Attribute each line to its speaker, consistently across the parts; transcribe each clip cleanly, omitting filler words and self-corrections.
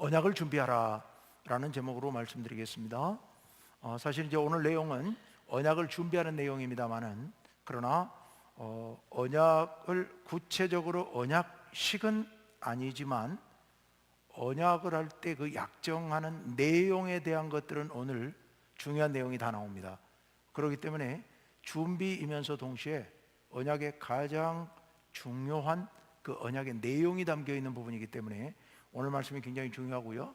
Speaker 1: 언약을 준비하라 라는 제목으로 말씀드리겠습니다. 사실 이제 오늘 내용은 언약을 준비하는 내용입니다만은, 그러나 언약을 구체적으로 언약식은 아니지만 언약을 할 때 그 약정하는 내용에 대한 것들은 오늘 중요한 내용이 다 나옵니다. 그렇기 때문에 준비이면서 동시에 언약의 가장 중요한 그 언약의 내용이 담겨 있는 부분이기 때문에 오늘 말씀이 굉장히 중요하고요.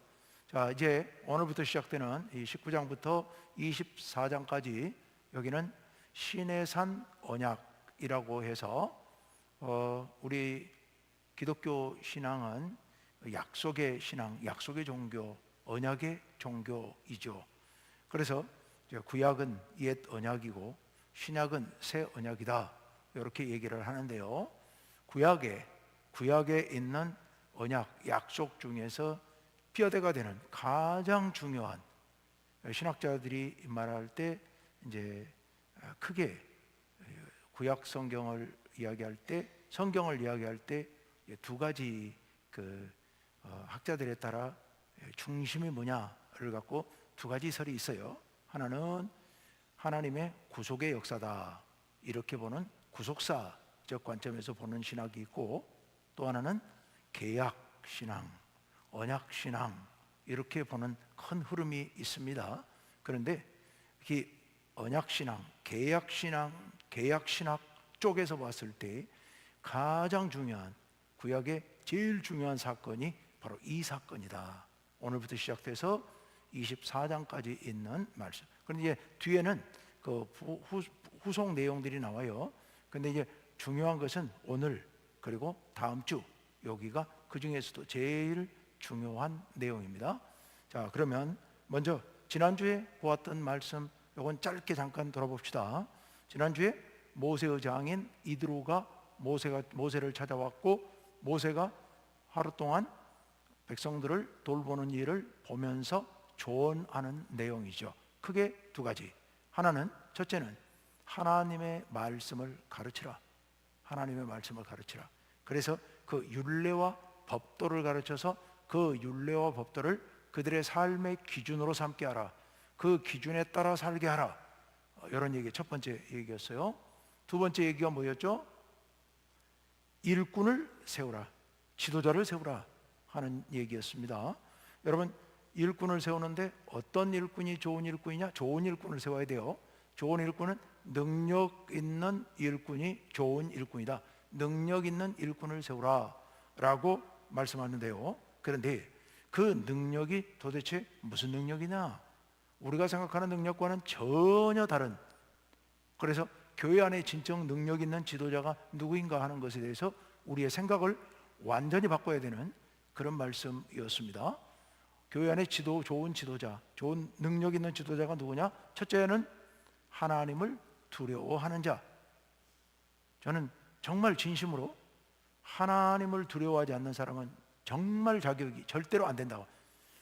Speaker 1: 자, 이제 오늘부터 시작되는 이 19장부터 24장까지 여기는 시내산 언약이라고 해서 우리 기독교 신앙은 약속의 신앙, 약속의 종교, 언약의 종교이죠. 그래서 구약은 옛 언약이고 신약은 새 언약이다, 이렇게 얘기를 하는데요. 구약에 있는 언약, 약속 중에서 뼈대가 되는 가장 중요한, 신학자들이 말할 때 이제 크게 구약 성경을 이야기할 때, 성경을 이야기할 때 두 가지 학자들에 따라 중심이 뭐냐를 갖고 두 가지 설이 있어요. 하나는 하나님의 구속의 역사다, 이렇게 보는 구속사적 관점에서 보는 신학이 있고, 또 하나는 계약신앙, 언약신앙, 이렇게 보는 큰 흐름이 있습니다. 그런데 이 언약신앙, 계약신학 쪽에서 봤을 때 가장 중요한, 구약의 제일 중요한 사건이 바로 이 사건이다. 오늘부터 시작돼서 24장까지 있는 말씀. 그런데 이제 뒤에는 그 후속 내용들이 나와요. 근데 이제 중요한 것은 오늘 그리고 다음 주, 여기가 그 중에서도 제일 중요한 내용입니다. 자, 그러면 먼저 지난주에 보았던 말씀, 요건 짧게 잠깐 돌아봅시다. 지난주에 모세의 장인 이드로가 모세를 찾아왔고, 모세가 하루 동안 백성들을 돌보는 일을 보면서 조언하는 내용이죠. 크게 두 가지. 하나는, 첫째는 하나님의 말씀을 가르치라. 하나님의 말씀을 가르치라. 그래서 그 율례와 법도를 가르쳐서 그 율례와 법도를 그들의 삶의 기준으로 삼게 하라. 그 기준에 따라 살게 하라. 이런 얘기, 첫 번째 얘기였어요. 두 번째 얘기가 뭐였죠? 일꾼을 세우라, 지도자를 세우라 하는 얘기였습니다. 여러분, 일꾼을 세우는데 어떤 일꾼이 좋은 일꾼이냐? 좋은 일꾼을 세워야 돼요. 좋은 일꾼은 능력 있는 일꾼이 좋은 일꾼이다. 능력 있는 일꾼을 세우라 라고 말씀하는데요. 그런데 그 능력이 도대체 무슨 능력이냐? 우리가 생각하는 능력과는 전혀 다른, 그래서 교회 안에 진정 능력 있는 지도자가 누구인가 하는 것에 대해서 우리의 생각을 완전히 바꿔야 되는 그런 말씀이었습니다. 교회 안에 좋은 지도자, 좋은 능력 있는 지도자가 누구냐? 첫째는 하나님을 두려워하는 자. 저는 정말 진심으로 하나님을 두려워하지 않는 사람은 정말 자격이 절대로 안 된다고.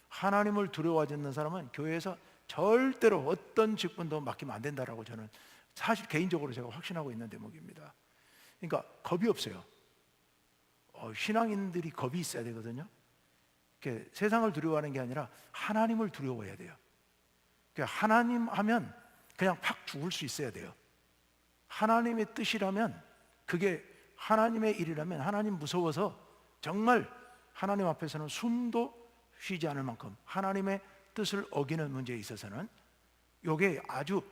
Speaker 1: 하나님을 두려워하지 않는 사람은 교회에서 절대로 어떤 직분도 맡기면 안 된다라고 저는 사실 개인적으로 제가 확신하고 있는 대목입니다. 그러니까 겁이 없어요. 신앙인들이 겁이 있어야 되거든요. 세상을 두려워하는 게 아니라 하나님을 두려워해야 돼요. 하나님 하면 그냥 팍 죽을 수 있어야 돼요. 하나님의 뜻이라면, 그게 하나님의 일이라면, 하나님 무서워서 정말 하나님 앞에서는 숨도 쉬지 않을 만큼 하나님의 뜻을 어기는 문제에 있어서는 이게 아주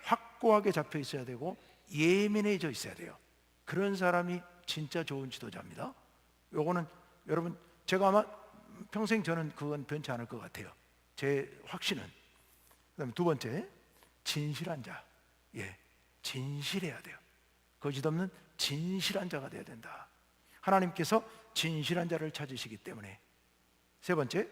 Speaker 1: 확고하게 잡혀 있어야 되고 예민해져 있어야 돼요. 그런 사람이 진짜 좋은 지도자입니다. 요거는 여러분, 제가 아마 평생 저는 그건 변치 않을 것 같아요. 제 확신은. 그다음에 두 번째, 진실한 자. 진실해야 돼요. 거짓 없는 진실한 자가 돼야 된다. 하나님께서 진실한 자를 찾으시기 때문에. 세 번째,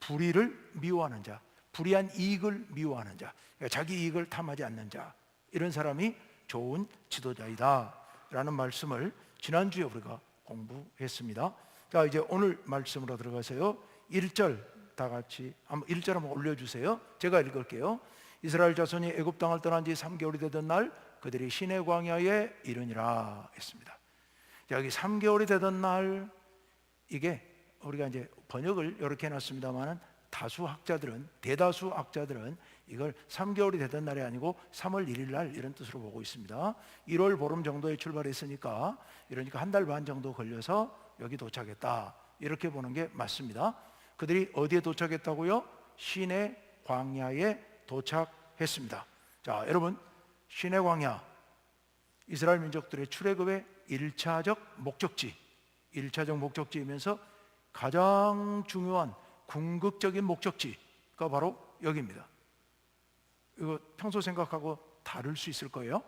Speaker 1: 불의를 미워하는 자, 불의한 이익을 미워하는 자, 그러니까 자기 이익을 탐하지 않는 자, 이런 사람이 좋은 지도자이다 라는 말씀을 지난주에 우리가 공부했습니다. 자, 이제 오늘 말씀으로 들어가세요. 1절 다 같이 1절 한번 올려주세요. 제가 읽을게요. 이스라엘 자손이 애굽 땅을 떠난 지 3개월이 되던 날 그들이 시내 광야에 이르니라 했습니다. 자, 여기 3개월이 되던 날, 이게 우리가 이제 번역을 이렇게 해놨습니다만은 대다수 학자들은 이걸 3개월이 되던 날이 아니고 3월 1일 날 이런 뜻으로 보고 있습니다. 1월 보름 정도에 출발했으니까 이러니까 한 달 반 정도 걸려서 여기 도착했다, 이렇게 보는 게 맞습니다. 그들이 어디에 도착했다고요? 시내 광야에 도착했습니다. 자, 여러분, 시내 광야, 이스라엘 민족들의 출애굽의 1차적 목적지이면서 가장 중요한 궁극적인 목적지가 바로 여기입니다. 이거 평소 생각하고 다를 수 있을 거예요.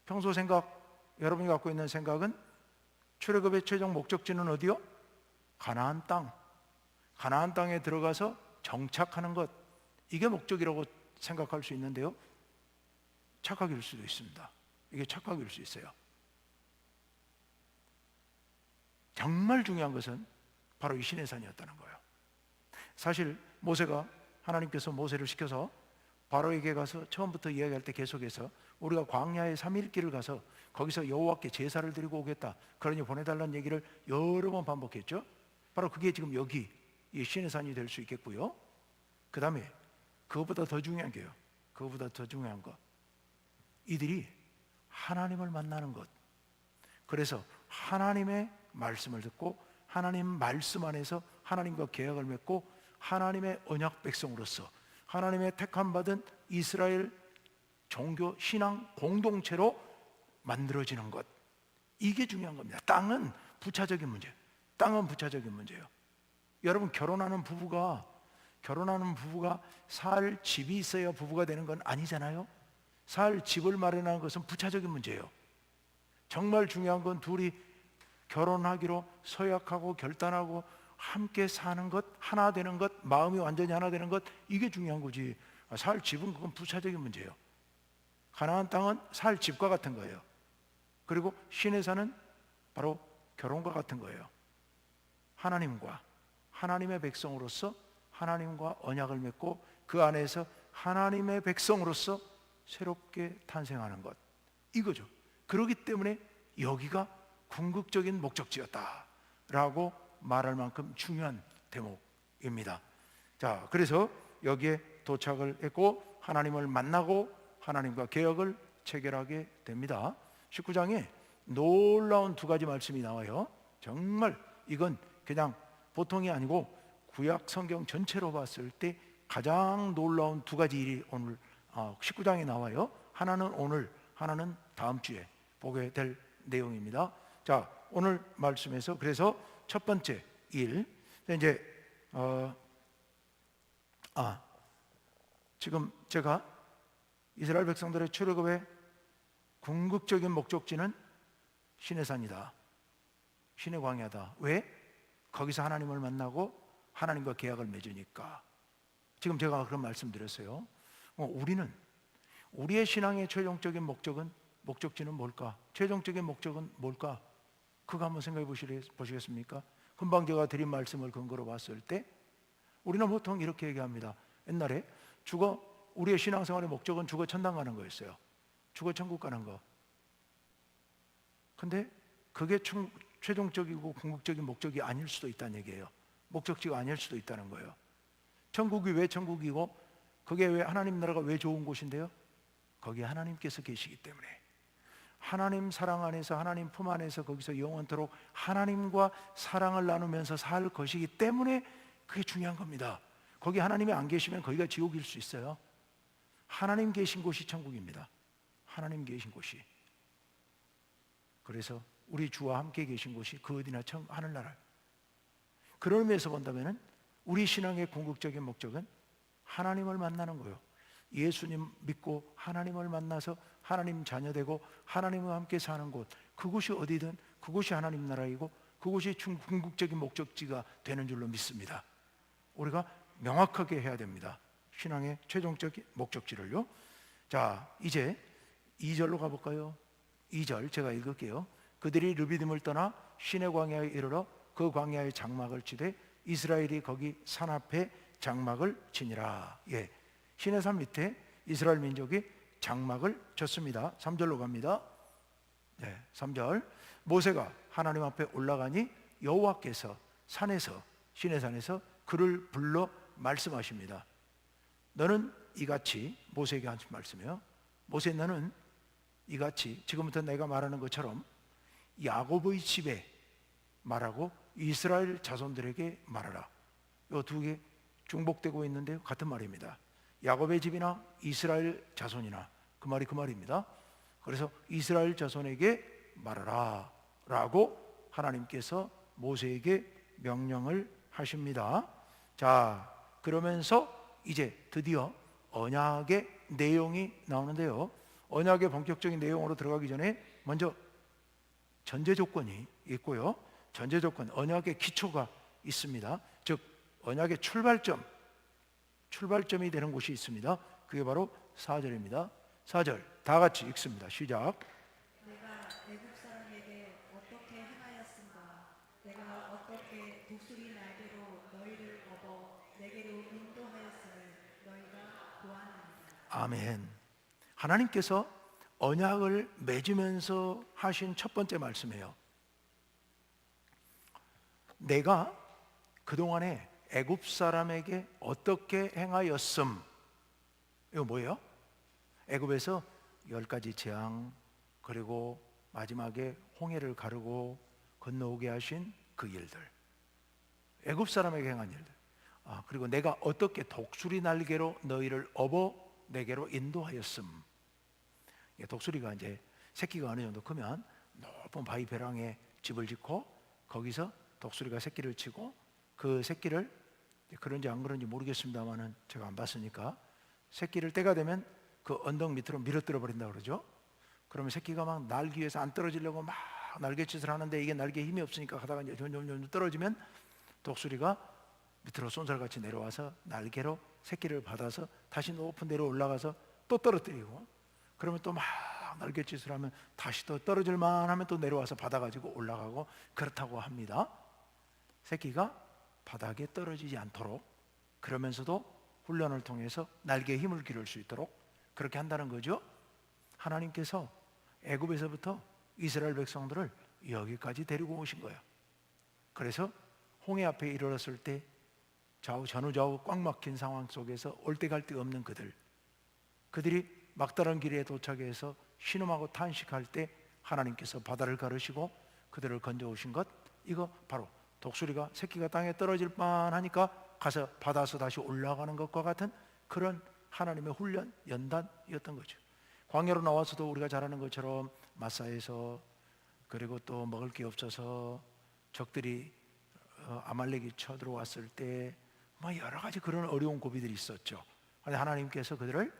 Speaker 1: 평소 생각, 여러분이 갖고 있는 생각은 출애굽의 최종 목적지는 어디요? 가나안 땅에 들어가서 정착하는 것, 이게 목적이라고 생각할 수 있는데요, 착각일 수도 있습니다. 이게 착각일 수 있어요. 정말 중요한 것은 바로 이 시내산이었다는 거예요. 사실 하나님께서 모세를 시켜서 바로에게 가서 처음부터 이야기할 때 계속해서 우리가 광야의 3일 길을 가서 거기서 여호와께 제사를 드리고 오겠다, 그러니 보내달라는 얘기를 여러 번 반복했죠. 바로 그게 지금 여기 이 시내산이 될 수 있겠고요. 그 다음에 그것보다 더 중요한 것, 이들이 하나님을 만나는 것. 그래서 하나님의 말씀을 듣고 하나님 말씀 안에서 하나님과 계약을 맺고 하나님의 언약 백성으로서 하나님의 택함 받은 이스라엘 종교 신앙 공동체로 만들어지는 것, 이게 중요한 겁니다. 땅은 부차적인 문제예요. 여러분, 결혼하는 부부가 살 집이 있어야 부부가 되는 건 아니잖아요. 살 집을 마련하는 것은 부차적인 문제예요. 정말 중요한 건 둘이 결혼하기로 서약하고 결단하고 함께 사는 것, 하나 되는 것, 마음이 완전히 하나 되는 것, 이게 중요한 거지. 살 집은 그건 부차적인 문제예요. 가나안 땅은 살 집과 같은 거예요. 그리고 시내산은 바로 결혼과 같은 거예요. 하나님의 백성으로서 하나님과 언약을 맺고 그 안에서 하나님의 백성으로서 새롭게 탄생하는 것, 이거죠. 그렇기 때문에 여기가 궁극적인 목적지였다라고 말할 만큼 중요한 대목입니다. 자, 그래서 여기에 도착을 했고 하나님을 만나고 하나님과 계약을 체결하게 됩니다. 19장에 놀라운 두 가지 말씀이 나와요. 정말 이건 그냥 보통이 아니고 구약 성경 전체로 봤을 때 가장 놀라운 두 가지 일이 오늘 19장에 나와요. 하나는 오늘, 하나는 다음 주에 보게 될 내용입니다. 자, 오늘 말씀에서 그래서 첫 번째 일, 이제 지금 제가 이스라엘 백성들의 출애굽의 궁극적인 목적지는 시내산이다, 시내 광야다. 왜? 거기서 하나님을 만나고 하나님과 계약을 맺으니까. 지금 제가 그런 말씀드렸어요. 우리의 신앙의 최종적인 목적지는 뭘까? 최종적인 목적은 뭘까? 그거 한번 생각해 보시겠습니까? 금방 제가 드린 말씀을 근거로 봤을 때 우리는 보통 이렇게 얘기합니다. 옛날에 우리의 신앙생활의 목적은 죽어 천당 가는 거였어요. 죽어 천국 가는 거. 근데 그게 최종적이고 궁극적인 목적이 아닐 수도 있다는 얘기예요. 목적지가 아닐 수도 있다는 거예요. 천국이 왜 천국이고 그게 왜 하나님 나라가 왜 좋은 곳인데요? 거기에 하나님께서 계시기 때문에, 하나님 사랑 안에서 하나님 품 안에서 거기서 영원토록 하나님과 사랑을 나누면서 살 것이기 때문에 그게 중요한 겁니다. 거기 하나님이 안 계시면 거기가 지옥일 수 있어요. 하나님 계신 곳이 천국입니다. 하나님 계신 곳이. 그래서 우리 주와 함께 계신 곳이 그 어디나 하늘나라. 그런 의미에서 본다면 우리 신앙의 궁극적인 목적은 하나님을 만나는 거예요. 예수님 믿고 하나님을 만나서 하나님 자녀되고 하나님과 함께 사는 곳, 그곳이 어디든 그곳이 하나님 나라이고 그곳이 궁극적인 목적지가 되는 줄로 믿습니다. 우리가 명확하게 해야 됩니다. 신앙의 최종적인 목적지를요. 자, 이제 2절로 가볼까요? 2절 제가 읽을게요. 그들이 르비딤을 떠나 시내 광야에 이르러 그 광야의 장막을 치되 이스라엘이 거기 산 앞에 장막을 치니라. 예, 시내산 밑에 이스라엘 민족이 장막을 쳤습니다. 3절로 갑니다. 네, 3절. 모세가 하나님 앞에 올라가니 여호와께서 산에서 시내산에서 그를 불러 말씀하십니다. 너는 이같이, 모세에게 하신 말씀이요, 모세 너는 이같이 지금부터 내가 말하는 것처럼 야곱의 집에 말하고 이스라엘 자손들에게 말하라. 이 두 개 중복되고 있는데요, 같은 말입니다. 야곱의 집이나 이스라엘 자손이나 그 말이 그 말입니다. 그래서 이스라엘 자손에게 말하라 라고 하나님께서 모세에게 명령을 하십니다. 자, 그러면서 이제 드디어 언약의 내용이 나오는데요, 언약의 본격적인 내용으로 들어가기 전에 먼저 전제 조건이 있고요, 전제 조건, 언약의 기초가 있습니다. 즉 언약의 출발점이 되는 곳이 있습니다. 그게 바로 4절입니다. 4절 다 같이 읽습니다. 시작.
Speaker 2: 내가 애굽 사람에게 어떻게 행하였은가? 내가 어떻게 독수리 날개로 너희를 업어 내게로 인도하였음을 너희가 보았느니라.
Speaker 1: 아멘. 하나님께서 언약을 맺으면서 하신 첫 번째 말씀이에요. 내가 그동안에 애굽 사람에게 어떻게 행하였음. 이거 뭐예요? 애굽에서 10가지 재앙, 그리고 마지막에 홍해를 가르고 건너오게 하신 그 일들, 애굽 사람에게 행한 일들. 그리고 내가 어떻게 독수리 날개로 너희를 업어 내게로 인도하였음. 독수리가 이제 새끼가 어느 정도 크면 높은 바위 벼랑에 집을 짓고 거기서 독수리가 새끼를 치고, 그 새끼를, 그런지 안 그런지 모르겠습니다만은 제가 안 봤으니까, 새끼를 때가 되면 그 언덕 밑으로 밀어뜨려 버린다고 그러죠. 그러면 새끼가 막 날기 위해서 안 떨어지려고 막 날갯짓을 하는데 이게 날개에 힘이 없으니까 하다가 이제 점점 떨어지면 독수리가 밑으로 쏜살같이 내려와서 날개로 새끼를 받아서 다시 높은 데로 올라가서 또 떨어뜨리고, 그러면 또 막 날갯짓을 하면 다시 또 떨어질만 하면 또 내려와서 받아가지고 올라가고 그렇다고 합니다. 새끼가 바닥에 떨어지지 않도록, 그러면서도 훈련을 통해서 날개에 힘을 기를 수 있도록 그렇게 한다는 거죠. 하나님께서 애굽에서부터 이스라엘 백성들을 여기까지 데리고 오신 거예요. 그래서 홍해 앞에 이르렀을 때 전후좌우 꽉 막힌 상황 속에서 올 데 갈 데 없는 그들이 막다른 길에 도착해서 신음하고 탄식할 때 하나님께서 바다를 가르시고 그들을 건져오신 것, 이거 바로 독수리가 새끼가 땅에 떨어질 뻔하니까 가서 받아서 다시 올라가는 것과 같은 그런 하나님의 훈련 연단이었던 거죠. 광야로 나와서도 우리가 잘 아는 것처럼 마사에서, 그리고 또 먹을 게 없어서 적들이 아말렉이 쳐들어왔을 때 여러 가지 그런 어려운 고비들이 있었죠. 그런데 하나님께서 그들을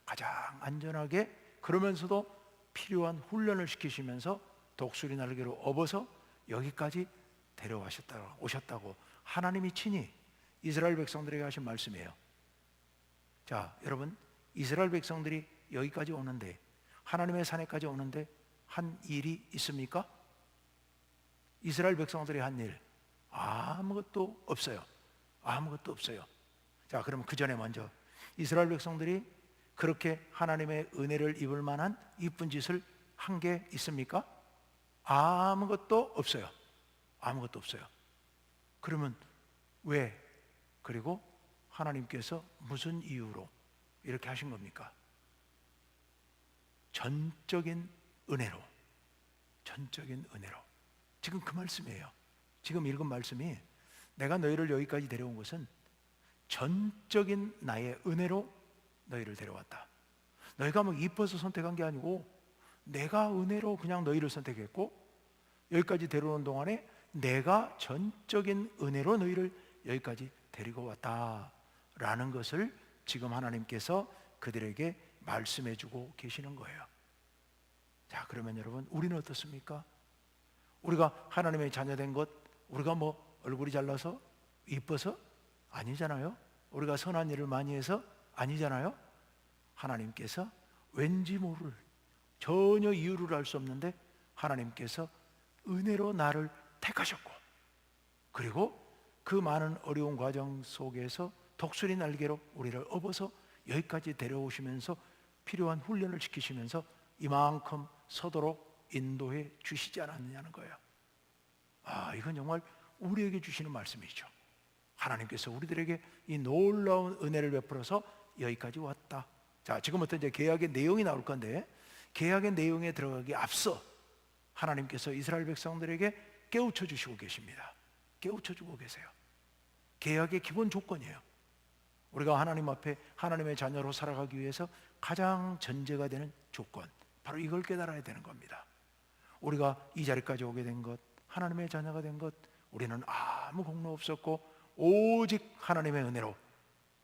Speaker 1: 가장 안전하게, 그러면서도 필요한 훈련을 시키시면서 독수리 날개로 업어서 여기까지 오셨다고 하나님이 친히 이스라엘 백성들에게 하신 말씀이에요. 자, 여러분, 이스라엘 백성들이 여기까지 오는데, 하나님의 산에까지 오는데 한 일이 있습니까? 이스라엘 백성들이 한 일, 아무것도 없어요. 아무것도 없어요. 자, 그럼 그 전에 먼저 이스라엘 백성들이 그렇게 하나님의 은혜를 입을 만한 이쁜 짓을 한 게 있습니까? 아무것도 없어요. 아무것도 없어요. 그러면 왜? 그리고 하나님께서 무슨 이유로 이렇게 하신 겁니까? 전적인 은혜로. 전적인 은혜로. 지금 그 말씀이에요. 지금 읽은 말씀이, 내가 너희를 여기까지 데려온 것은 전적인 나의 은혜로 너희를 데려왔다. 너희가 이뻐서 선택한 게 아니고 내가 은혜로 그냥 너희를 선택했고, 여기까지 데려오는 동안에 내가 전적인 은혜로 너희를 여기까지 데리고 왔다라는 것을 지금 하나님께서 그들에게 말씀해 주고 계시는 거예요. 자, 그러면 여러분, 우리는 어떻습니까? 우리가 하나님의 자녀된 것, 우리가 얼굴이 잘나서 이뻐서 아니잖아요. 우리가 선한 일을 많이 해서 아니잖아요. 하나님께서 왠지 모를, 전혀 이유를 알 수 없는데 하나님께서 은혜로 나를 택하셨고, 그리고 그 많은 어려운 과정 속에서 독수리 날개로 우리를 업어서 여기까지 데려오시면서 필요한 훈련을 시키시면서 이만큼 서도록 인도해 주시지 않았느냐는 거예요. 이건 정말 우리에게 주시는 말씀이죠. 하나님께서 우리들에게 이 놀라운 은혜를 베풀어서 여기까지 왔다. 자, 지금부터 이제 계약의 내용이 나올 건데, 계약의 내용에 들어가기 앞서 하나님께서 이스라엘 백성들에게 깨우쳐 주시고 계십니다. 깨우쳐 주고 계세요. 계약의 기본 조건이에요. 우리가 하나님 앞에 하나님의 자녀로 살아가기 위해서 가장 전제가 되는 조건, 바로 이걸 깨달아야 되는 겁니다. 우리가 이 자리까지 오게 된 것, 하나님의 자녀가 된 것, 우리는 아무 공로 없었고 오직 하나님의 은혜로,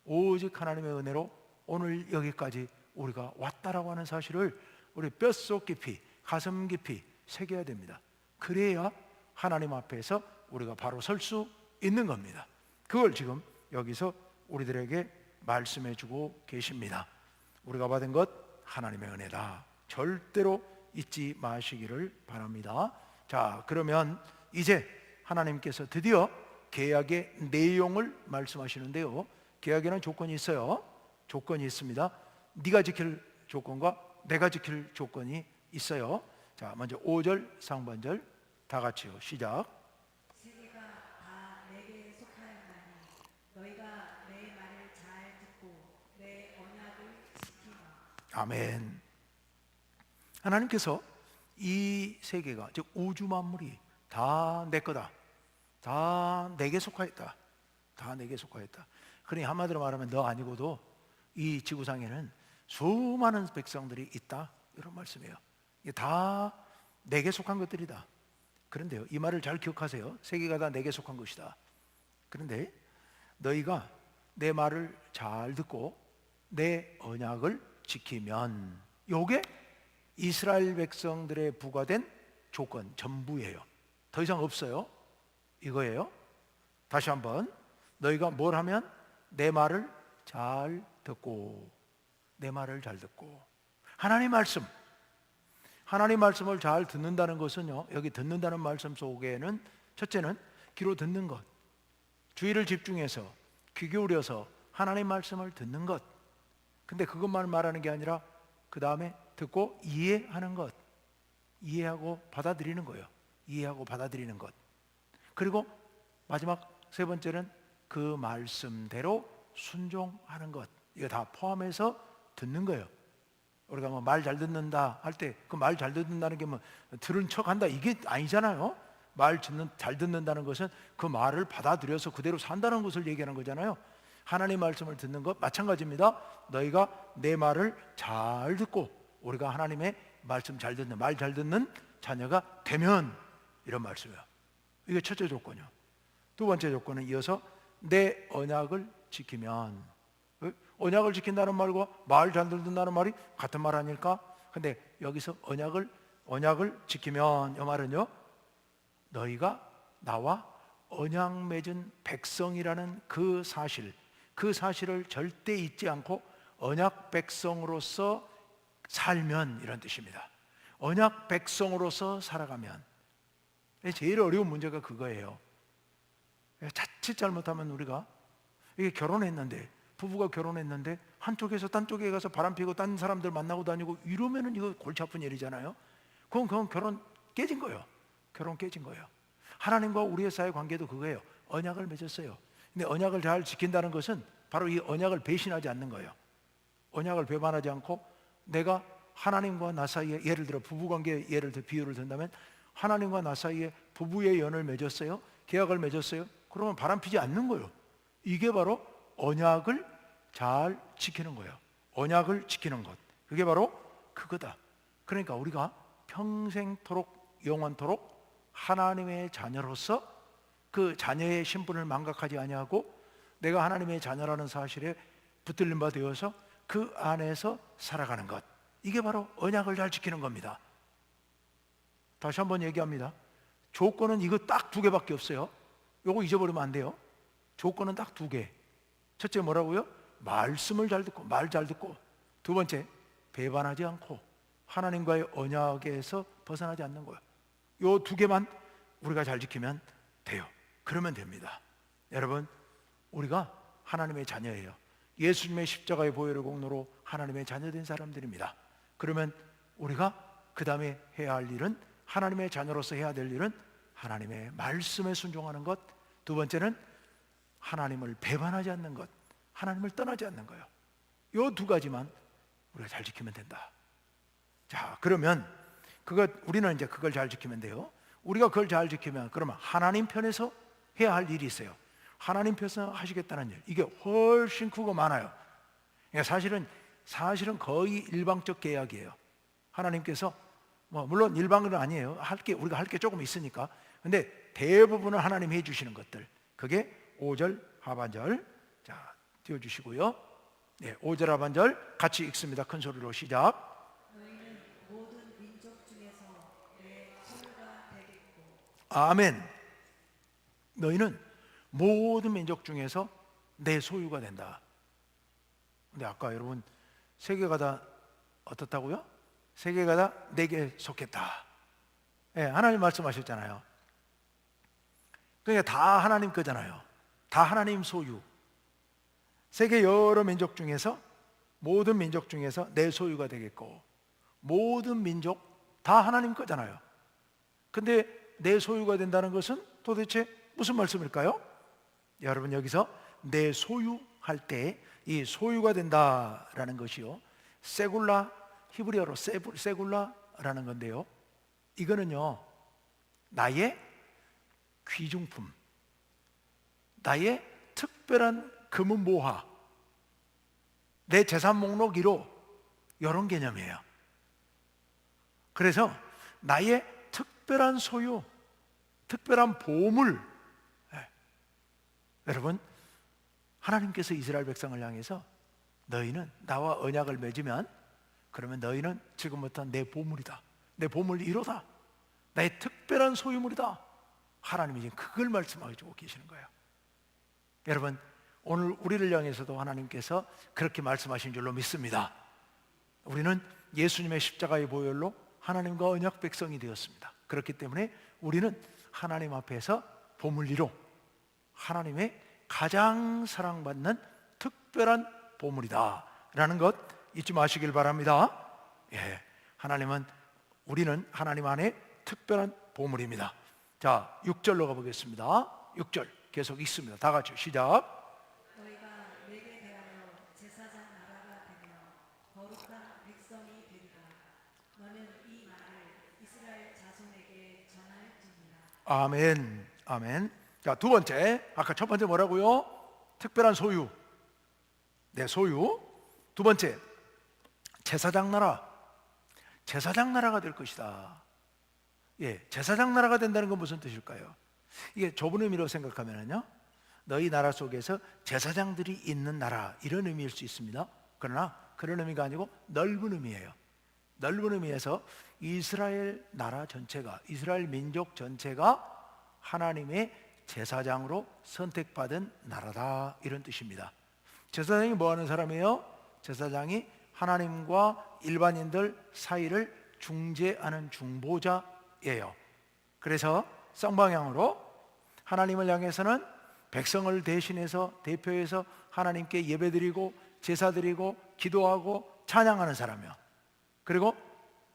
Speaker 1: 오직 하나님의 은혜로 오늘 여기까지 우리가 왔다라고 하는 사실을 우리 뼛속 깊이, 가슴 깊이 새겨야 됩니다. 그래야 하나님 앞에서 우리가 바로 설 수 있는 겁니다. 그걸 지금 여기서 우리들에게 말씀해 주고 계십니다. 우리가 받은 것 하나님의 은혜다. 절대로 잊지 마시기를 바랍니다. 자, 그러면 이제 하나님께서 드디어 계약의 내용을 말씀하시는데요, 계약에는 조건이 있어요. 조건이 있습니다. 네가 지킬 조건과 내가 지킬 조건이 있어요. 자, 먼저 5절 상반절 다 같이요. 시작.
Speaker 2: 세계가 다 내게 속하였나니 너희가 내 말을 잘 듣고 내 언약을 지키라.
Speaker 1: 아멘. 하나님께서 이 세계가, 즉 우주 만물이 다 내 거다, 다 내게 속하였다, 다 내게 속하였다. 그러니 한마디로 말하면 너 아니고도 이 지구상에는 수많은 백성들이 있다, 이런 말씀이에요. 이게 다 내게 속한 것들이다. 그런데요, 이 말을 잘 기억하세요. 세계가 다 내게 속한 것이다. 그런데 너희가 내 말을 잘 듣고 내 언약을 지키면, 요게 이스라엘 백성들의 부과된 조건 전부예요. 더 이상 없어요. 이거예요. 다시 한번, 너희가 뭘 하면? 내 말을 잘 듣고, 내 말을 잘 듣고. 하나님 말씀, 하나님 말씀을 잘 듣는다는 것은요, 여기 듣는다는 말씀 속에는 첫째는 귀로 듣는 것, 주의를 집중해서 귀 기울여서 하나님 말씀을 듣는 것. 근데 그것만 말하는 게 아니라 그 다음에 듣고 이해하는 것, 이해하고 받아들이는 거예요. 이해하고 받아들이는 것. 그리고 마지막 세 번째는 그 말씀대로 순종하는 것. 이거 다 포함해서 듣는 거예요. 우리가 뭐 말 잘 듣는다 할 때 그 말 잘 듣는다는 게 뭐 들은 척 한다, 이게 아니잖아요. 잘 듣는다는 것은 그 말을 받아들여서 그대로 산다는 것을 얘기하는 거잖아요. 하나님 말씀을 듣는 것 마찬가지입니다. 너희가 내 말을 잘 듣고, 우리가 하나님의 말씀 잘 듣는, 말 잘 듣는 자녀가 되면, 이런 말씀이에요. 이게 첫째 조건이요. 두 번째 조건은 이어서 내 언약을 지키면. 언약을 지킨다는 말과 말 잘 듣는다는 말이 같은 말 아닐까? 근데 여기서 언약을 지키면, 이 말은요, 너희가 나와 언약 맺은 백성이라는 그 사실을 절대 잊지 않고 언약 백성으로서 살면, 이런 뜻입니다. 언약 백성으로서 살아가면. 제일 어려운 문제가 그거예요. 자칫 잘못하면 우리가, 이게 결혼했는데, 부부가 결혼했는데 한쪽에서 딴 쪽에 가서 바람피고 딴 사람들 만나고 다니고 이러면은 이거 골치 아픈 일이잖아요. 그건 결혼 깨진 거예요. 결혼 깨진 거예요. 하나님과 우리의 사이 관계도 그거예요. 언약을 맺었어요. 근데 언약을 잘 지킨다는 것은 바로 이 언약을 배신하지 않는 거예요. 언약을 배반하지 않고, 내가 하나님과 나 사이에, 예를 들어 부부관계 예를 들어 비유를 든다면, 하나님과 나 사이에 부부의 연을 맺었어요. 계약을 맺었어요. 그러면 바람피지 않는 거예요. 이게 바로 언약을 잘 지키는 거예요. 언약을 지키는 것, 그게 바로 그거다. 그러니까 우리가 평생토록, 영원토록 하나님의 자녀로서 그 자녀의 신분을 망각하지 아니하고, 내가 하나님의 자녀라는 사실에 붙들린 바 되어서 그 안에서 살아가는 것, 이게 바로 언약을 잘 지키는 겁니다. 다시 한번 얘기합니다. 조건은 이거 딱 두 개밖에 없어요. 요거 잊어버리면 안 돼요. 조건은 딱 두 개. 첫째 뭐라고요? 말씀을 잘 듣고, 말 잘 듣고. 두 번째, 배반하지 않고 하나님과의 언약에서 벗어나지 않는 거예요. 요 두 개만 우리가 잘 지키면 돼요. 그러면 됩니다. 여러분, 우리가 하나님의 자녀예요. 예수님의 십자가의 보혈의 공로로 하나님의 자녀된 사람들입니다. 그러면 우리가 그 다음에 해야 할 일은, 하나님의 자녀로서 해야 될 일은 하나님의 말씀에 순종하는 것. 두 번째는 하나님을 배반하지 않는 것, 하나님을 떠나지 않는 거예요. 이 두 가지만 우리가 잘 지키면 된다. 자, 그러면 우리는 이제 그걸 잘 지키면 돼요. 우리가 그걸 잘 지키면 그러면 하나님 편에서 해야 할 일이 있어요. 하나님 편에서 하시겠다는 일, 이게 훨씬 크고 많아요. 그러니까 사실은 거의 일방적 계약이에요. 하나님께서 물론 일방은 아니에요. 우리가 할 게 조금 있으니까. 근데 대부분은 하나님이 해주시는 것들, 그게 5절 하반절. 자, 띄워주시고요. 네, 5절 하반절 같이 읽습니다. 큰 소리로 시작.
Speaker 2: 너희는 모든 민족 중에서 내 소유가 되겠고.
Speaker 1: 아멘. 너희는 모든 민족 중에서 내 소유가 된다. 근데 아까 여러분 세계가 다 어떻다고요? 세계가 다 내게 속했다. 네, 하나님 말씀하셨잖아요. 그러니까 다 하나님 거잖아요. 다 하나님 소유. 세계 여러 민족 중에서, 모든 민족 중에서 내 소유가 되겠고, 모든 민족 다 하나님 거잖아요. 근데 내 소유가 된다는 것은 도대체 무슨 말씀일까요? 여러분, 여기서 내 소유할 때 이 소유가 된다라는 것이요, 세굴라, 히브리어로 세굴라라는 건데요, 이거는요 나의 귀중품, 나의 특별한 금은보화, 내 재산 목록 1호, 이런 개념이에요. 그래서 나의 특별한 소유, 특별한 보물. 여러분, 하나님께서 이스라엘 백성을 향해서 너희는 나와 언약을 맺으면, 그러면 너희는 지금부터 내 보물이다, 내 보물 1호다, 나의 특별한 소유물이다. 하나님이 지금 그걸 말씀하고 계시는 거예요. 여러분, 오늘 우리를 향해서도 하나님께서 그렇게 말씀하신 줄로 믿습니다. 우리는 예수님의 십자가의 보혈로 하나님과 언약 백성이 되었습니다. 그렇기 때문에 우리는 하나님 앞에서 보물 1호, 하나님의 가장 사랑받는 특별한 보물이다 라는 것 잊지 마시길 바랍니다. 예, 우리는 하나님 안에 특별한 보물입니다. 자, 6절로 가보겠습니다. 6절 계속 읽습니다. 다 같이 시작.
Speaker 2: 너희가 내게 대하여 제사장 나라가 되며 거룩한 백성이 되리라. 너는 이 말을 이스라엘 자손에게 전할지니라.
Speaker 1: 아멘, 아멘. 자, 두 번째, 아까 첫 번째 뭐라고요? 특별한 소유, 내 소유. 두 번째, 제사장 나라, 제사장 나라가 될 것이다. 예, 제사장 나라가 된다는 건 무슨 뜻일까요? 이게 좁은 의미로 생각하면요, 너희 나라 속에서 제사장들이 있는 나라, 이런 의미일 수 있습니다. 그러나 그런 의미가 아니고 넓은 의미예요. 넓은 의미에서 이스라엘 나라 전체가, 이스라엘 민족 전체가 하나님의 제사장으로 선택받은 나라다, 이런 뜻입니다. 제사장이 뭐 하는 사람이에요? 제사장이 하나님과 일반인들 사이를 중재하는 중보자예요. 그래서 쌍방향으로 하나님을 향해서는 백성을 대신해서, 대표해서 하나님께 예배드리고 제사드리고 기도하고 찬양하는 사람이요, 그리고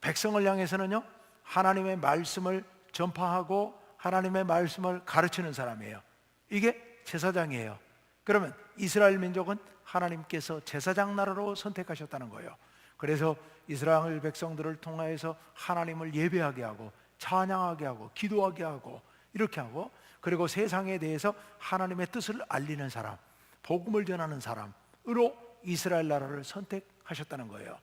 Speaker 1: 백성을 향해서는요 하나님의 말씀을 전파하고 하나님의 말씀을 가르치는 사람이에요. 이게 제사장이에요. 그러면 이스라엘 민족은 하나님께서 제사장 나라로 선택하셨다는 거예요. 그래서 이스라엘 백성들을 통하여서 하나님을 예배하게 하고 찬양하게 하고 기도하게 하고 이렇게 하고, 그리고 세상에 대해서 하나님의 뜻을 알리는 사람, 복음을 전하는 사람으로 이스라엘 나라를 선택하셨다는 거예요.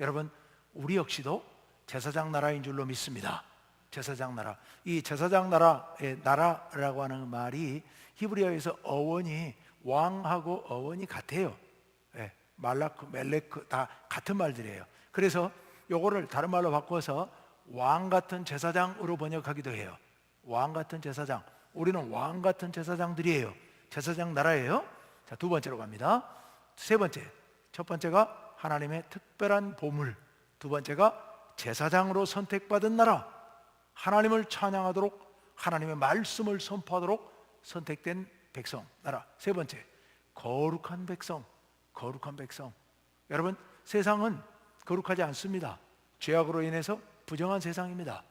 Speaker 1: 여러분, 우리 역시도 제사장 나라인 줄로 믿습니다. 제사장 나라. 이 제사장 나라의 나라라고 하는 말이 히브리어에서 어원이 왕하고 어원이 같아요. 예, 말라크, 멜레크 다 같은 말들이에요. 그래서 요거를 다른 말로 바꿔서 왕 같은 제사장으로 번역하기도 해요. 왕 같은 제사장. 우리는 왕 같은 제사장들이에요. 제사장 나라예요. 자, 두 번째로 갑니다. 세 번째. 첫 번째가 하나님의 특별한 보물. 두 번째가 제사장으로 선택받은 나라. 하나님을 찬양하도록, 하나님의 말씀을 선포하도록 선택된 백성, 나라. 세 번째, 거룩한 백성. 거룩한 백성. 여러분, 세상은 거룩하지 않습니다. 죄악으로 인해서 부정한 세상입니다.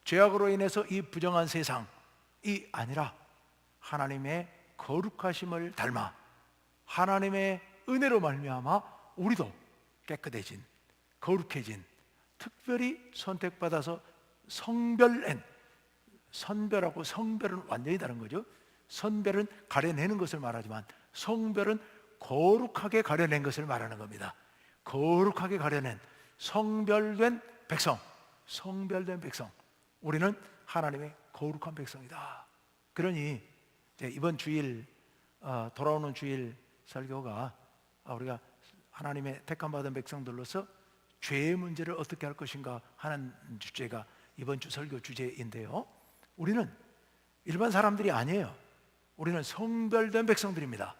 Speaker 1: 죄악으로 인해서 이 부정한 세상이 아니라 하나님의 거룩하심을 닮아 하나님의 은혜로 말미암아 우리도 깨끗해진, 거룩해진, 특별히 선택받아서 성별된, 선별하고 성별은 완전히 다른 거죠. 선별은 가려내는 것을 말하지만 성별은 거룩하게 가려낸 것을 말하는 겁니다. 거룩하게 가려낸 성별된 백성, 성별된 백성. 우리는 하나님의 거룩한 백성이다. 그러니 이번 주일, 돌아오는 주일 설교가 우리가 하나님의 택함받은 백성들로서 죄의 문제를 어떻게 할 것인가 하는 주제가 이번 주 설교 주제인데요, 우리는 일반 사람들이 아니에요. 우리는 성별된 백성들입니다.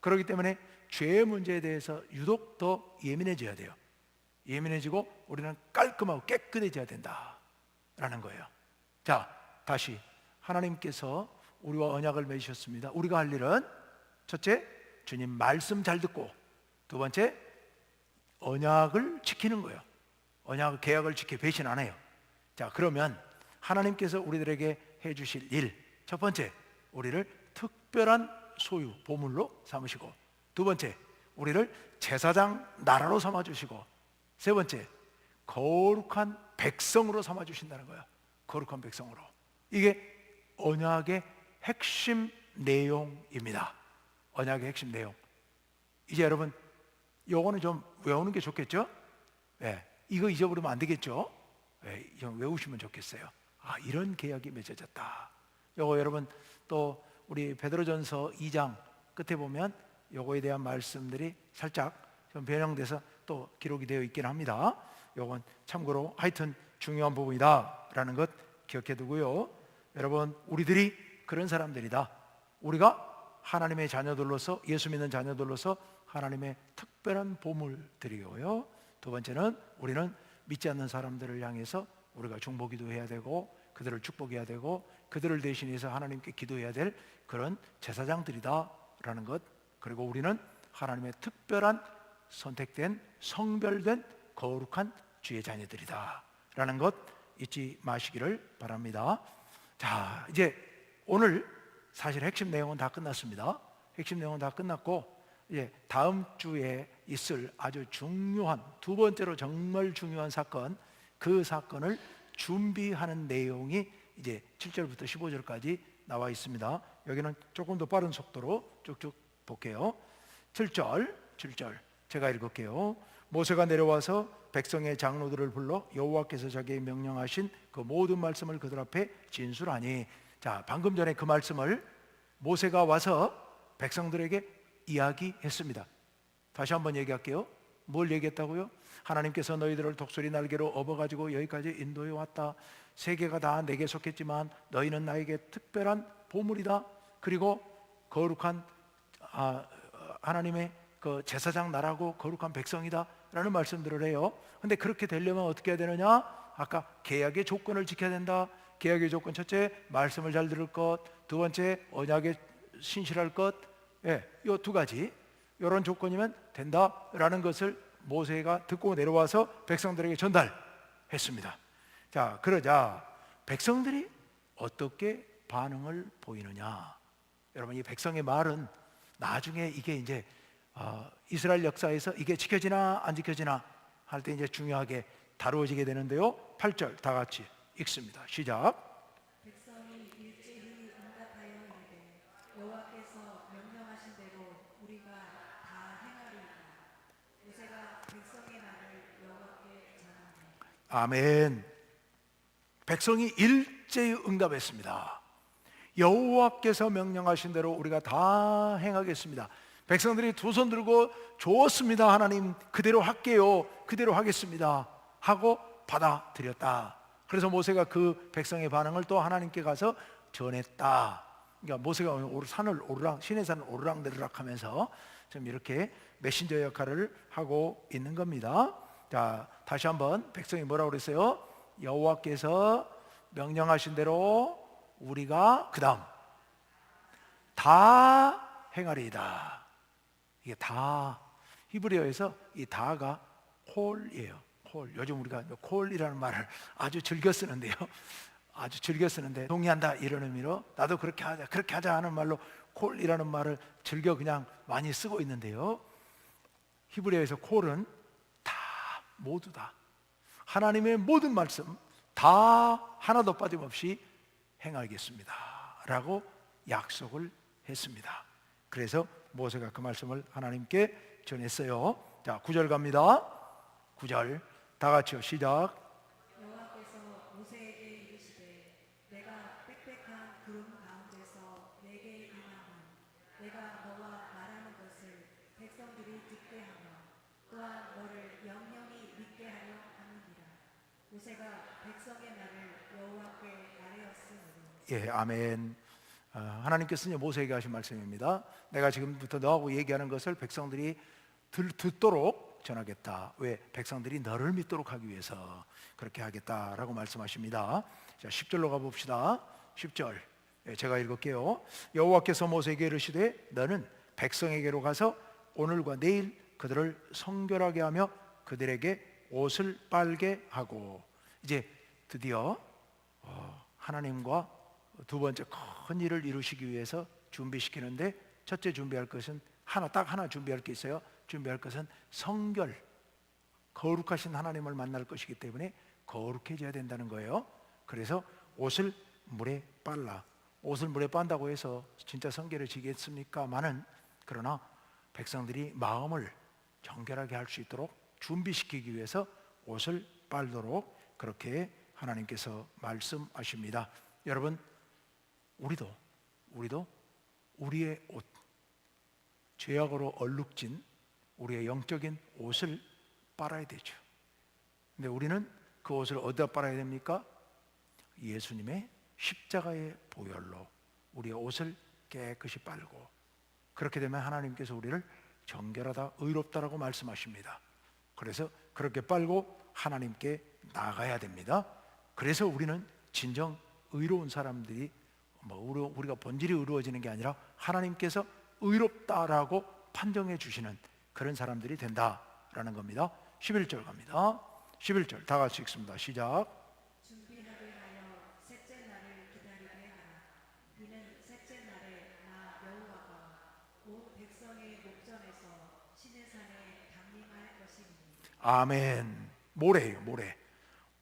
Speaker 1: 그렇기 때문에 죄의 문제에 대해서 유독 더 예민해져야 돼요. 예민해지고 우리는 깔끔하고 깨끗해져야 된다라는 거예요. 자, 다시 하나님께서 우리와 언약을 맺으셨습니다. 우리가 할 일은 첫째, 주님 말씀 잘 듣고, 두 번째, 언약을 지키는 거예요. 언약, 계약을 지켜 배신 안 해요. 자, 그러면 하나님께서 우리들에게 해주실 일, 첫 번째, 우리를 특별한 소유, 보물로 삼으시고, 두 번째, 우리를 제사장 나라로 삼아주시고, 세 번째, 거룩한 백성으로 삼아주신다는 거예요. 거룩한 백성으로. 이게 언약의 핵심 내용입니다. 언약의 핵심 내용. 이제 여러분, 요거는 좀 외우는 게 좋겠죠? 네, 이거 잊어버리면 안 되겠죠? 네, 좀 외우시면 좋겠어요. 아, 이런 계약이 맺어졌다. 요거 여러분, 또 우리 베드로전서 2장 끝에 보면 요거에 대한 말씀들이 살짝 좀 변형돼서 또 기록이 되어 있긴 합니다. 요건 참고로 하여튼 중요한 부분이다라는 것 기억해 두고요. 여러분, 우리들이 그런 사람들이다. 우리가 하나님의 자녀들로서, 예수 믿는 자녀들로서 하나님의 특별한 보물들이고요. 두 번째는 우리는 믿지 않는 사람들을 향해서 우리가 중보기도 해야 되고, 그들을 축복해야 되고, 그들을 대신해서 하나님께 기도해야 될 그런 제사장들이다라는 것. 그리고 우리는 하나님의 특별한 선택된, 성별된 거룩한 주의 자녀들이다라는 것 잊지 마시기를 바랍니다. 자, 이제 오늘 사실 핵심 내용은 다 끝났습니다. 핵심 내용은 다 끝났고, 이제 다음 주에 있을 아주 중요한, 두 번째로 정말 중요한 사건, 그 사건을 준비하는 내용이 이제 7절부터 15절까지 나와 있습니다. 여기는 조금 더 빠른 속도로 쭉쭉 볼게요. 7절 제가 읽을게요. 모세가 내려와서 백성의 장로들을 불러 여호와께서 자기에게 명령하신 그 모든 말씀을 그들 앞에 진술하니. 자, 방금 전에 그 말씀을 모세가 와서 백성들에게 이야기했습니다. 다시 한번 얘기할게요. 뭘 얘기했다고요? 하나님께서 너희들을 독수리 날개로 업어가지고 여기까지 인도해 왔다. 세계가 다 내게 속했지만 너희는 나에게 특별한 보물이다. 그리고 거룩한 하나님의 그 제사장 나라고 거룩한 백성이다 라는 말씀들을 해요. 근데 그렇게 되려면 어떻게 해야 되느냐? 아까 계약의 조건을 지켜야 된다. 계약의 조건, 첫째, 말씀을 잘 들을 것. 두 번째, 언약에 신실할 것. 예, 이 두 가지, 이런 조건이면 된다라는 것을 모세가 듣고 내려와서 백성들에게 전달했습니다. 자, 그러자 백성들이 어떻게 반응을 보이느냐? 여러분, 이 백성의 말은 나중에 이게 이제 이스라엘 역사에서 이게 지켜지나 안 지켜지나 할 때 이제 중요하게 다루어지게 되는데요. 8절 다 같이 읽습니다. 시작.
Speaker 2: 백성이 일제히 응답하여 이르되 여호와께서 명령하신 대로 우리가 다 행하리이다. 모세가 백성의 말을 여호와께 전하니.
Speaker 1: 아멘. 백성이 일제히 응답했습니다. 여호와께서 명령하신 대로 우리가 다 행하겠습니다. 백성들이 두 손 들고 좋습니다, 하나님, 그대로 할게요, 그대로 하겠습니다 하고 받아들였다. 그래서 모세가 그 백성의 반응을 또 하나님께 가서 전했다. 그러니까 모세가 산을 오르락, 시내 산을 오르락내리락 하면서 좀 이렇게 메신저 역할을 하고 있는 겁니다. 자, 다시 한번 백성이 뭐라고 그랬어요? 여호와께서 명령하신 대로 우리가 그 다음 다 행하리이다. 이게 다, 히브리어에서 이 다가 콜이에요. 콜. 요즘 우리가 콜이라는 말을 아주 즐겨 쓰는데요. 아주 즐겨 쓰는데 동의한다 이런 의미로 나도 그렇게 하자 하는 말로 콜이라는 말을 즐겨 그냥 많이 쓰고 있는데요, 히브리어에서 콜은 다, 모두 다 하나님의 모든 말씀 다 하나도 빠짐없이 행하겠습니다 라고 약속을 했습니다. 그래서 모세가 그 말씀을 하나님께 전했어요. 자, 9절 갑니다. 9절 다 같이요, 시작.
Speaker 2: 여호와께서 모세에게 이르시되 내가 빽빽한 구름 가운데서 내게 임하면 내가 너와 말하는 것을 백성들이 듣게 하며 또한 너를 영영히 믿게 하려 하느니라. 모세가 백성의 말을 여호와께 아뢰었으므로.
Speaker 1: 예, 아멘. 하나님께서 이제 모세에게 하신 말씀입니다. 내가 지금부터 너하고 얘기하는 것을 백성들이 듣도록 전하겠다. 왜? 백성들이 너를 믿도록 하기 위해서 그렇게 하겠다라고 말씀하십니다. 자, 10절로 가봅시다. 10절 제가 읽을게요. 여호와께서 모세에게 이르시되 너는 백성에게로 가서 오늘과 내일 그들을 성결하게 하며 그들에게 옷을 빨게 하고. 이제 드디어 하나님과 두 번째 큰 일을 이루시기 위해서 준비시키는데, 첫째 준비할 것은 딱 하나 준비할 게 있어요. 준비할 것은 성결, 거룩하신 하나님을 만날 것이기 때문에 거룩해져야 된다는 거예요. 그래서 옷을 물에 빨라. 옷을 물에 빤다고 해서 진짜 성결해지겠습니까마는, 그러나 백성들이 마음을 정결하게 할 수 있도록 준비시키기 위해서 옷을 빨도록 그렇게 하나님께서 말씀하십니다. 여러분, 우리도 우리의 옷, 죄악으로 얼룩진 우리의 영적인 옷을 빨아야 되죠. 근데 우리는 그 옷을 어디다 빨아야 됩니까? 예수님의 십자가의 보혈로 우리의 옷을 깨끗이 빨고, 그렇게 되면 하나님께서 우리를 정결하다, 의롭다라고 말씀하십니다. 그래서 그렇게 빨고 하나님께 나가야 됩니다. 그래서 우리는 진정 의로운 사람들이, 우리가 본질이 의로워지는 게 아니라 하나님께서 의롭다라고 판정해 주시는 그런 사람들이 된다라는 겁니다. 11절 갑니다. 11절 다 같이 읽습니다. 시작.
Speaker 2: 준비하게 하여 셋째 날을 기다리게 하라. 이는 셋째 날에 나 여호와가 온 백성의 목전에서 시내 산에 강림할 것이니.
Speaker 1: 아멘. 모레예요, 모레.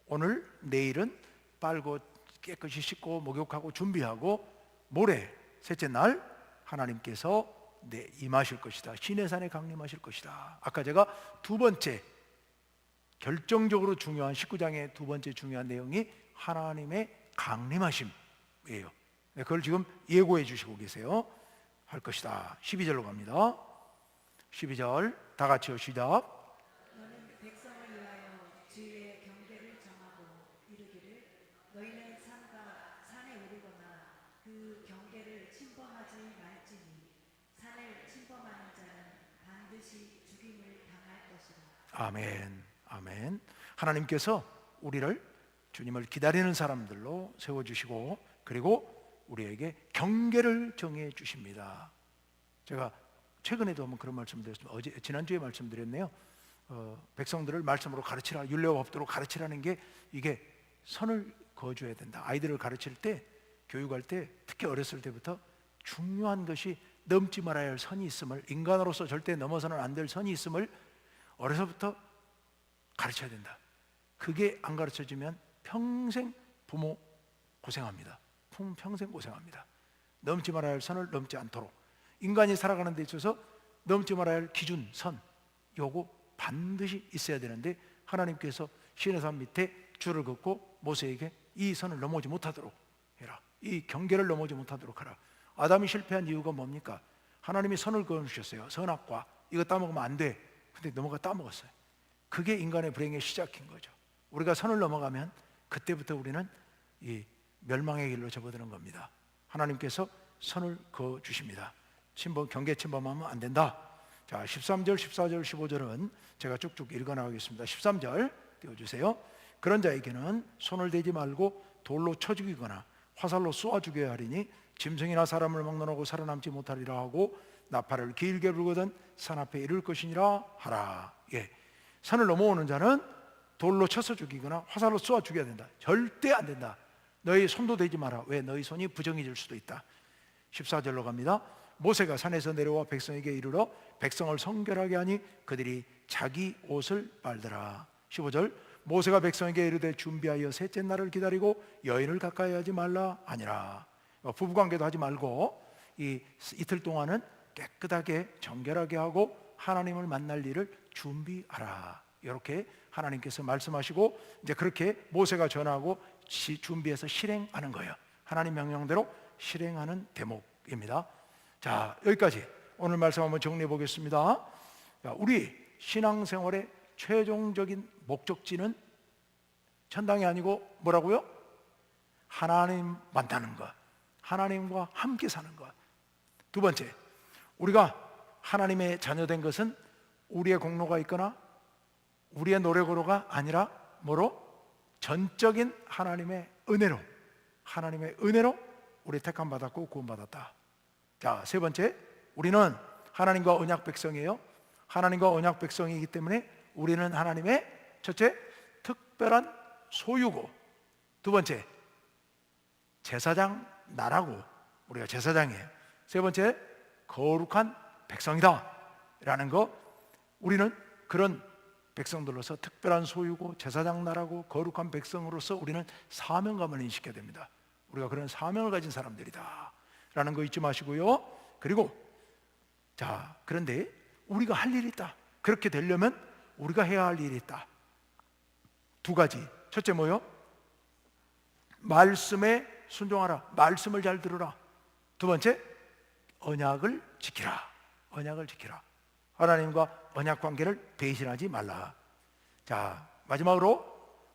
Speaker 1: 오늘 내일은 빨고 깨끗이 씻고 목욕하고 준비하고, 모레 셋째 날 하나님께서 임하실 것이다. 시내산에 강림하실 것이다. 아까 제가 두 번째 결정적으로 중요한 19장의 두 번째 중요한 내용이 하나님의 강림하심이에요. 그걸 지금 예고해 주시고 계세요. 할 것이다. 12절로 갑니다. 12절 다 같이요, 시작.
Speaker 2: 너는 백성을 위하여 주의 경계를 정하고 이르기를 너희는 산에 오르거나 그 경계를 침범하지 말지니 산을 침범하는 자는 반드시 죽임을 당할 것이라.
Speaker 1: 아멘. 아멘. 하나님께서 우리를 주님을 기다리는 사람들로 세워주시고, 그리고 우리에게 경계를 정해 주십니다. 제가 최근에도 한번 그런 말씀드렸습니다. 지난주에 말씀드렸네요. 백성들을 말씀으로 가르치라, 율례와 법도로 가르치라는 게, 이게 선을 그어줘야 된다. 아이들을 가르칠 때, 교육할 때, 특히 어렸을 때부터 중요한 것이 넘지 말아야 할 선이 있음을, 인간으로서 절대 넘어서는 안 될 선이 있음을 어려서부터 가르쳐야 된다. 그게 안 가르쳐지면 평생 부모 고생합니다. 평생 고생합니다. 넘지 말아야 할 선을 넘지 않도록, 인간이 살아가는 데 있어서 넘지 말아야 할 기준, 선, 요거 반드시 있어야 되는데, 하나님께서 시내산 밑에 줄을 긋고 모세에게 이 선을 넘어오지 못하도록 해라, 이 경계를 넘어오지 못하도록 하라. 아담이 실패한 이유가 뭡니까? 하나님이 선을 그어주셨어요. 선악과 이거 따먹으면 안 돼. 근데 따먹었어요. 그게 인간의 불행의 시작인 거죠. 우리가 선을 넘어가면 그때부터 우리는 이 멸망의 길로 접어드는 겁니다. 하나님께서 선을 그어주십니다. 경계 침범하면 안 된다. 자, 13절, 14절, 15절은 제가 쭉쭉 읽어나가겠습니다. 13절 띄워주세요. 그런 자에게는 손을 대지 말고 돌로 쳐 죽이거나 화살로 쏘아 죽여야 하리니 짐승이나 사람을 막론하고 살아남지 못하리라 하고 나팔을 길게 불거든 산 앞에 이를 것이니라 하라. 예, 산을 넘어오는 자는 돌로 쳐서 죽이거나 화살로 쏘아 죽여야 된다. 절대 안 된다. 너희 손도 대지 마라. 왜? 너희 손이 부정해질 수도 있다. 14절로 갑니다. 모세가 산에서 내려와 백성에게 이르러 백성을 성결하게 하니 그들이 자기 옷을 빨더라. 15절 모세가 백성에게 이르되 준비하여 셋째 날을 기다리고 여인을 가까이 하지 말라 하니라. 부부관계도 하지 말고 이틀 동안은 깨끗하게 정결하게 하고 하나님을 만날 일을 준비하라. 이렇게 하나님께서 말씀하시고 이제 그렇게 모세가 전하고 준비해서 실행하는 거예요. 하나님 명령대로 실행하는 대목입니다. 자, 여기까지 오늘 말씀 한번 정리해 보겠습니다. 우리 신앙생활의 최종적인 목적지는 천당이 아니고 뭐라고요? 하나님 만나는 것, 하나님과 함께 사는 것. 두 번째, 우리가 하나님의 자녀된 것은 우리의 공로가 있거나 우리의 노력으로가 아니라 뭐로? 전적인 하나님의 은혜로, 하나님의 은혜로 우리 택함 받았고 구원 받았다. 자, 세 번째, 우리는 하나님과 언약 백성이에요. 하나님과 언약 백성이기 때문에 우리는 하나님의 첫째, 특별한 소유고, 두 번째, 제사장 나라고, 우리가 제사장이에요. 세 번째, 거룩한 백성이다 라는 거. 우리는 그런 백성들로서 특별한 소유고 제사장 나라고 거룩한 백성으로서 우리는 사명감을 인식해야 됩니다. 우리가 그런 사명을 가진 사람들이다 라는 거 잊지 마시고요. 그리고 자, 그런데 우리가 할 일이 있다. 그렇게 되려면 우리가 해야 할 일이 있다. 두 가지. 첫째 뭐요? 말씀에 순종하라. 말씀을 잘 들으라. 두 번째, 언약을 지키라. 언약을 지키라. 하나님과 언약 관계를 배신하지 말라. 자, 마지막으로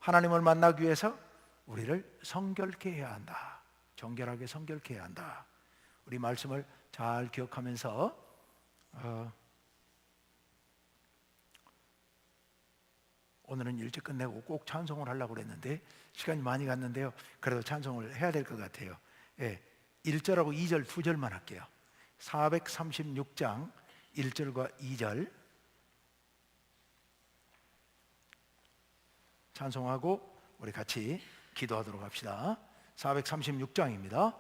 Speaker 1: 하나님을 만나기 위해서 우리를 성결케 해야 한다. 정결하게 성결케 해야 한다. 우리 말씀을 잘 기억하면서 오늘은 일찍 끝내고 꼭 찬송을 하려고 그랬는데 시간이 많이 갔는데요. 그래도 찬송을 해야 될 것 같아요. 1절하고 2절 두 절만 할게요. 436장 1절과 2절 찬송하고 우리 같이 기도하도록 합시다. 436장입니다.